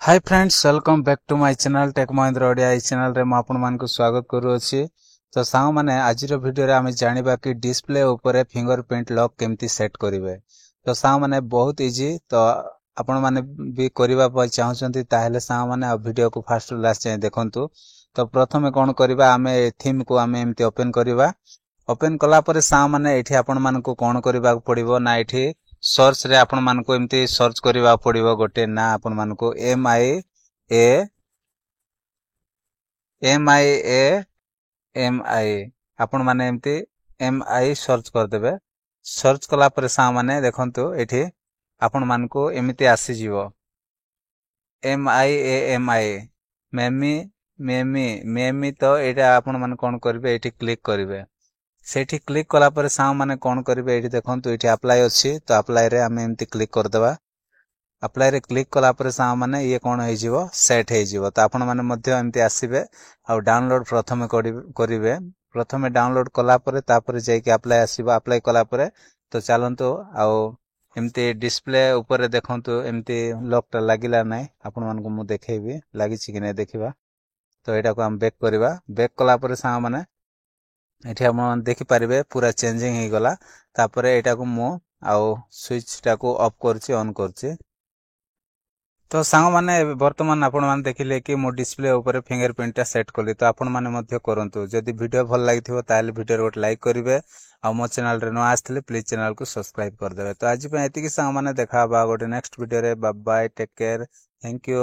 Hi friends welcome back to my channel tech Mahindra Odia ई channel रे आपण मानकु स्वागत करूछि। तो सांग माने आजिर वीडियो रे आमे जानिबा कि डिस्प्ले ऊपर फिंगरप्रिंट लॉक केमती सेट करिवे। तो सांग माने बहुत इजी। तो आपण माने भी करिबा पय चाहउछंती ताहेले सांग माने वीडियो को फास्ट टू लास्ट जाय देखंतु। तो प्रथमे कोन करिबा आमे थीम को आमे एमती ओपन करिबा। ओपन कला परे सांग माने एठी आपण मानकु कोन करिबा पड़िबो ना एठी सर्च रे आपण मानको एमती सर्च करिबा पड़िबो गोटे ना आपण मानको एम आई आपण माने एमती MI सर्च कर देबे। सर्च कला परे सा माने देखंतु एठी आपण मानको एमिति आसी जीवो MI मेमी मेमी तो एटा आपण माने कोन करबे एठी क्लिक करबे। सेठी क्लिक कला परे सा माने कोन करबे एठी देखंतु एठी अप्लाई अछि। तो अप्लाई रे हम एमती क्लिक कर देबा। अप्लाई रे क्लिक कला परे सा माने ये कोन हे जीवो सेट हे जीवो। तो आपण माने मध्य एमती आसीबे आ डाउनलोड प्रथमे करिवे। प्रथमे डाउनलोड कला परे तापरे जाय कि अप्लाई आसीबो। अप्लाई कला परे तो चलंतु आ एमती डिस्प्ले ऊपर देखंतु एमती लॉक ता लागिला नै। आपण मानको मु देखेबी लागि छि कि नै देखिबा। तो एटा को हम बैक करिबा। बैक कला परे सा माने एठी हम देखि परिबे पूरा चेंजिंग हे गला। तापरे एटा को मु आ स्विच टा को ऑफ करछि ऑन करछि। तो सांग माने वर्तमान आपण मान देखिले कि मो डिस्प्ले ऊपर फिंगरप्रिंट टा सेट कली। तो आपण माने मध्य करंतु। जदि वीडियो भल लागिथिबो ताले वीडियो रे गोटे लाइक करिवे आ मो चैनल रे न आस्थिले प्लीज चैनल को सब्सक्राइब कर देबे। तो आज पे एतिकी सांग माने देखा बा गोटे नेक्स्ट वीडियो रे। Bye bye take care thank you.